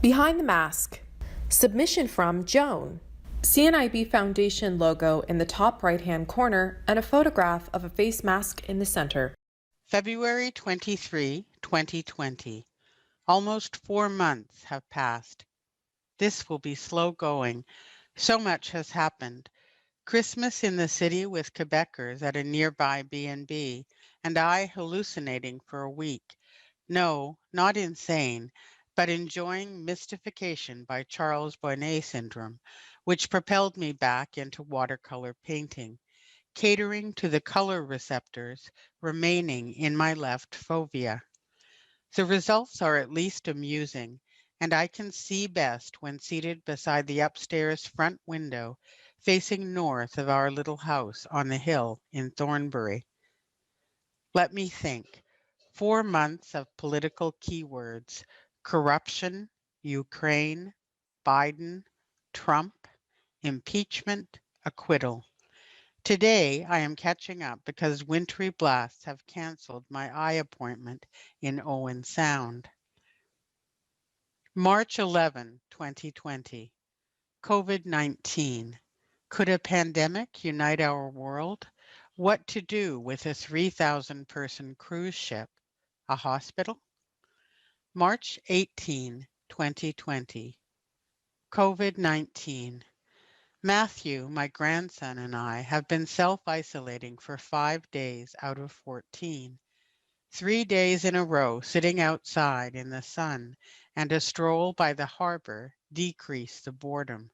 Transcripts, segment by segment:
Behind the Mask. Submission from Joan. CNIB Foundation logo in the top right-hand corner and a photograph of a face mask in the center. February 23, 2020. Almost 4 months have passed. This will be slow going. So much has happened. Christmas in the city with Quebecers at a nearby B&B, and I hallucinating for a week. No, not insane, but enjoying mystification by Charles Bonnet syndrome, which propelled me back into watercolor painting, catering to the color receptors remaining in my left fovea. The results are at least amusing, and I can see best when seated beside the upstairs front window facing north of our little house on the hill in Thornbury. Let me think. 4 months of political keywords: corruption, Ukraine, Biden, Trump, impeachment, acquittal. Today, I am catching up because wintry blasts have canceled my eye appointment in Owen Sound. March 11, 2020. COVID-19. Could a pandemic unite our world? What to do with a 3,000-person cruise ship? A hospital? March 18, 2020. COVID-19. Matthew, my grandson, and I have been self-isolating for 5 days out of 14. 3 days in a row sitting outside in the sun, and a stroll by the harbor decrease the boredom.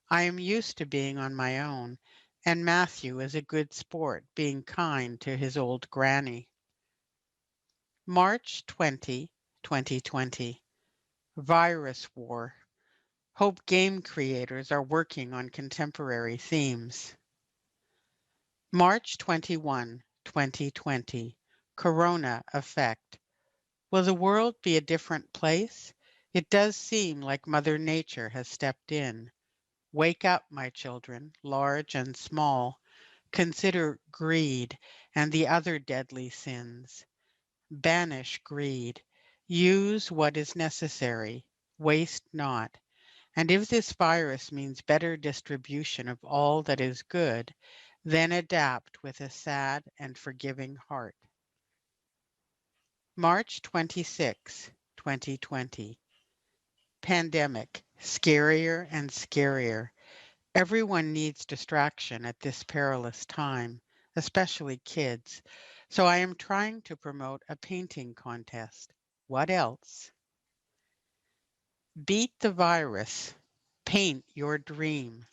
I am used to being on my own, and Matthew is a good sport, being kind to his old granny. March 20, 2020. Virus war. Hope game creators are working on contemporary themes. March 21, 2020. Corona effect. Will the world be a different place? It does seem like Mother Nature has stepped in. Wake up, my children, large and small. Consider greed and the other deadly sins. Banish greed. Use what is necessary. Waste not. And if this virus means better distribution of all that is good, then adapt with a sad and forgiving heart. March 26, 2020. Pandemic, scarier and scarier. Everyone needs distraction at this perilous time, especially kids. So I am trying to promote a painting contest. What else? Beat the virus. Paint your dream.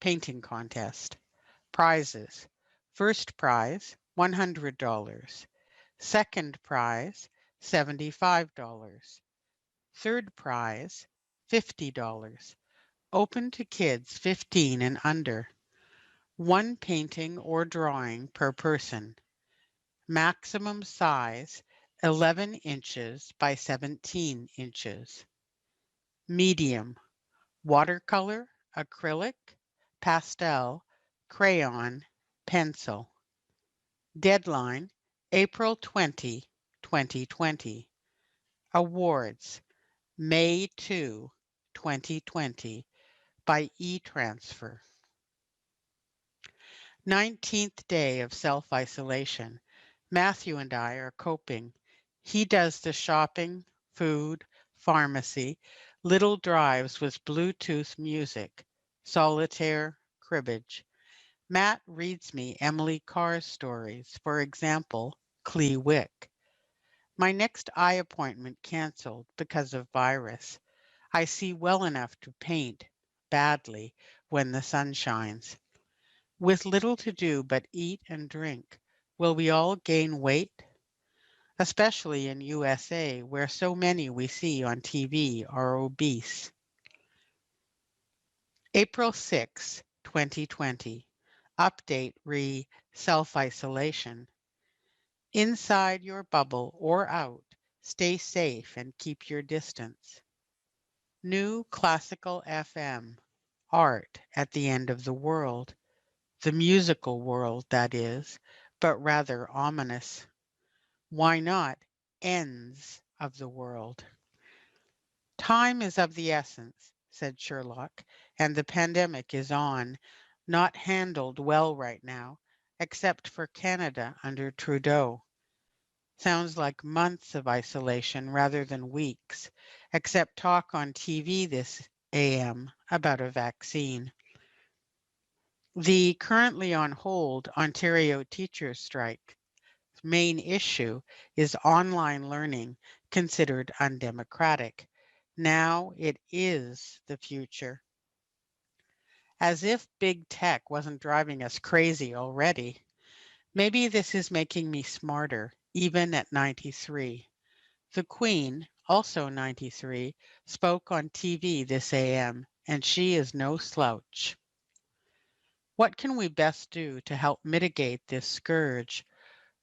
Painting contest. Prizes. First prize, $100. Second prize, $75. Third prize, $50. Open to kids 15 and under. One painting or drawing per person. Maximum size, 11 inches by 17 inches. Medium, watercolor, acrylic, pastel, crayon, pencil. Deadline, April 20, 2020. Awards, May 2, 2020, by e-transfer. 19th day of self-isolation. Matthew and I are coping. He does the shopping, food, pharmacy, little drives with Bluetooth music, solitaire, cribbage. Matt reads me Emily Carr's stories, for example, Clee Wick. My next eye appointment canceled because of virus. I see well enough to paint, badly, when the sun shines. With little to do but eat and drink, will we all gain weight? Especially in USA, where so many we see on TV are obese. April 6, 2020. Update re self-isolation. Inside your bubble or out, stay safe and keep your distance. New classical FM. Art at the end of the world. The musical world, that is, but rather ominous. Why not ends of the world? Time is of the essence, said Sherlock, and the pandemic is on, not handled well right now, except for Canada under Trudeau. Sounds like months of isolation rather than weeks, except talk on TV this AM about a vaccine. The currently on hold Ontario teachers strike main issue is online learning considered undemocratic. Now it is the future. As if big tech wasn't driving us crazy already. Maybe this is making me smarter, even at 93. The Queen, also 93, spoke on TV this AM, and she is no slouch. What can we best do to help mitigate this scourge?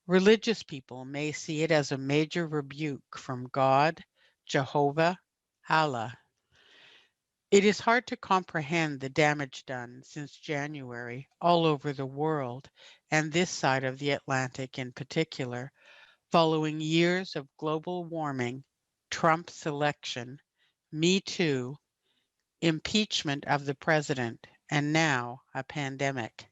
Religious people may see it as a major rebuke from God, Jehovah, Allah. It is hard to comprehend the damage done since January all over the world, and this side of the Atlantic in particular, following years of global warming, Trump's election, Me Too, impeachment of the president, and now a pandemic.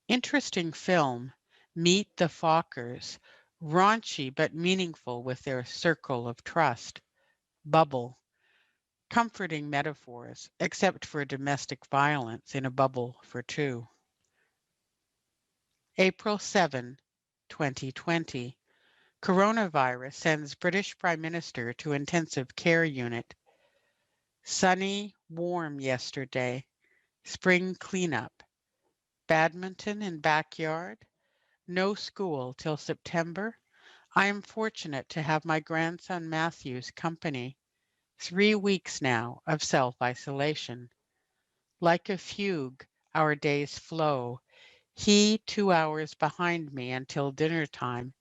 Interesting film, Meet the Fockers, raunchy but meaningful with their circle of trust, bubble, comforting metaphors, except for domestic violence in a bubble for two. April 7, 2020. Coronavirus sends British Prime Minister to intensive care unit. Sunny, warm yesterday. Spring cleanup. Badminton in backyard. No school till September. I am fortunate to have my grandson Matthew's company. 3 weeks now of self-isolation. Like a fugue, our days flow. He 2 hours behind me until dinner time.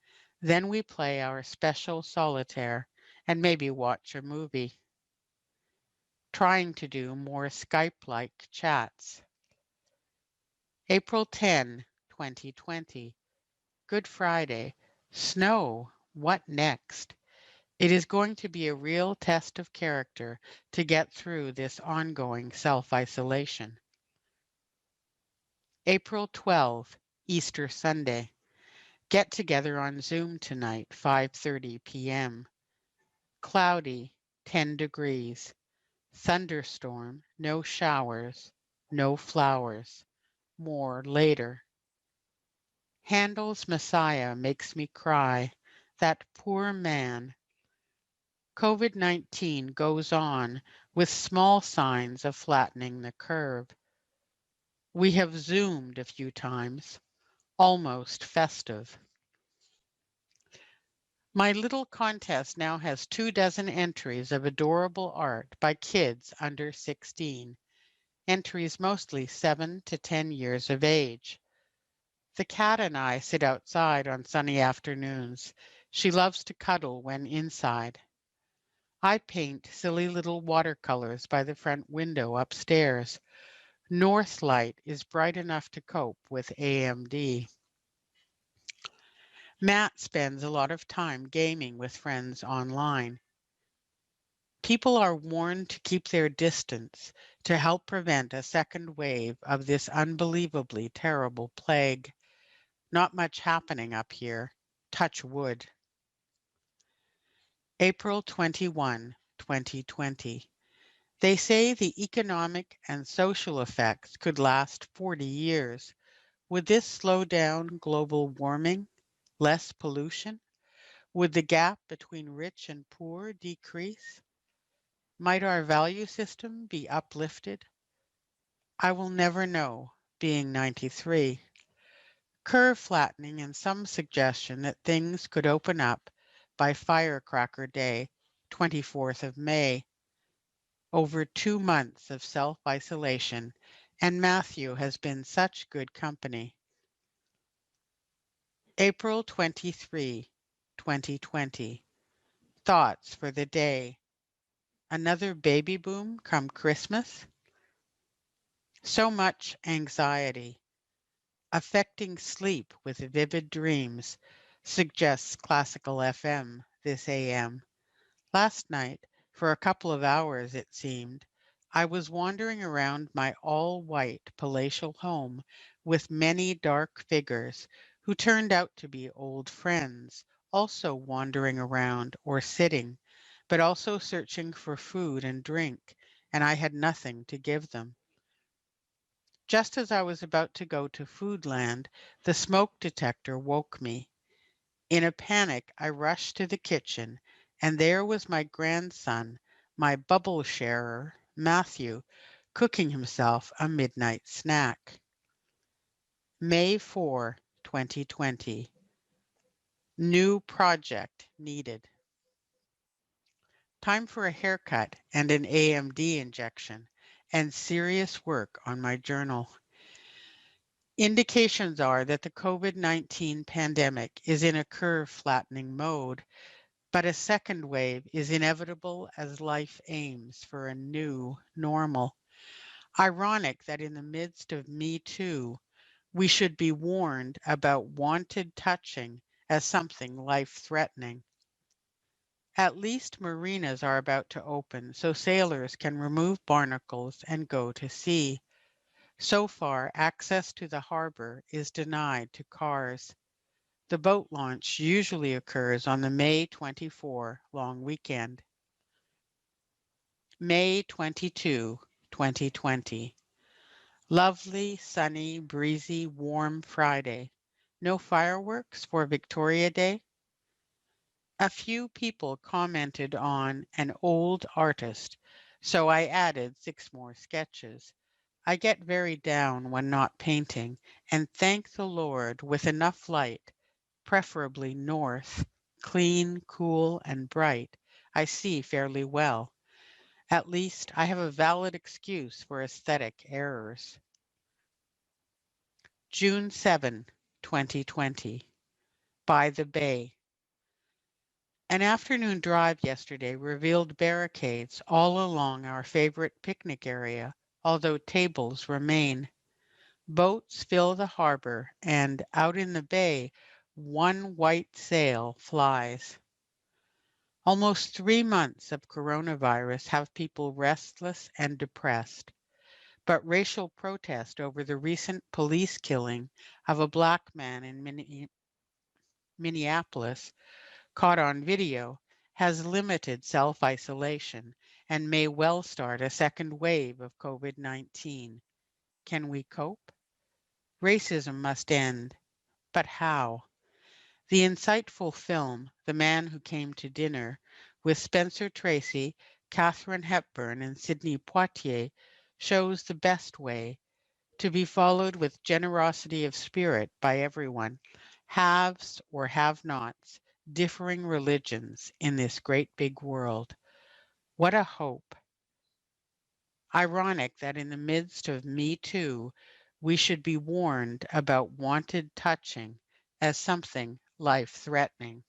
Then we play our special solitaire and maybe watch a movie. Trying to do more Skype-like chats. April 10, 2020. Good Friday. Snow. What next? It is going to be a real test of character to get through this ongoing self-isolation. April 12, Easter Sunday. Get together on Zoom tonight, 5:30 p.m. Cloudy, 10 degrees. Thunderstorm, no showers, no flowers. More later. Handel's Messiah makes me cry. That poor man. COVID-19 goes on with small signs of flattening the curve. We have Zoomed a few times, almost festive. My little contest now has 24 entries of adorable art by kids under 16, entries mostly 7 to 10 years of age. The cat and I sit outside on sunny afternoons. She loves to cuddle when inside. I paint silly little watercolors by the front window upstairs. North light is bright enough to cope with AMD. Matt spends a lot of time gaming with friends online. People are warned to keep their distance to help prevent a second wave of this unbelievably terrible plague. Not much happening up here. Touch wood. April 21, 2020. They say the economic and social effects could last 40 years. Would this slow down global warming? Less pollution? Would the gap between rich and poor decrease? Might our value system be uplifted? I will never know, being 93. Curve flattening and some suggestion that things could open up by Firecracker Day, 24th of May. Over 2 months of self-isolation, and Matthew has been such good company. April 23, 2020. Thoughts for the day. Another baby boom come Christmas? So much anxiety. Affecting sleep with vivid dreams, suggests Classical FM this AM. Last night, For a couple of hours, it seemed, I was wandering around my all-white palatial home with many dark figures who turned out to be old friends, also wandering around or sitting, but also searching for food and drink, and I had nothing to give them. Just as I was about to go to Foodland, the smoke detector woke me. In a panic, I rushed to the kitchen, and there was my grandson, my bubble sharer, Matthew, cooking himself a midnight snack. May 4, 2020. New project needed. Time for a haircut and an AMD injection, and serious work on my journal. Indications are that the COVID-19 pandemic is in a curve flattening mode, but a second wave is inevitable as life aims for a new normal. Ironic that in the midst of Me Too, we should be warned about wanted touching as something life-threatening. At least marinas are about to open so sailors can remove barnacles and go to sea. So far, access to the harbor is denied to cars. The boat launch usually occurs on the May 24 long weekend. May 22, 2020. Lovely, sunny, breezy, warm Friday. No fireworks for Victoria Day? A few people commented on an old artist, so I added 6 more sketches. I get very down when not painting, and thank the Lord with enough light, preferably north, clean, cool, and bright, I see fairly well. At least I have a valid excuse for aesthetic errors. June 7, 2020. By the Bay. An afternoon drive yesterday revealed barricades all along our favorite picnic area, although tables remain. Boats fill the harbor, and out in the bay, one white sail flies. Almost 3 months of coronavirus have people restless and depressed. But racial protest over the recent police killing of a black man in Minneapolis, caught on video, has limited self-isolation and may well start a second wave of COVID-19. Can we cope? Racism must end. But how? The insightful film, The Man Who Came to Dinner, with Spencer Tracy, Katharine Hepburn, and Sidney Poitier, shows the best way, to be followed with generosity of spirit by everyone, haves or have-nots, differing religions in this great big world. What a hope. Ironic that in the midst of Me Too, we should be warned about wanted touching as something life-threatening.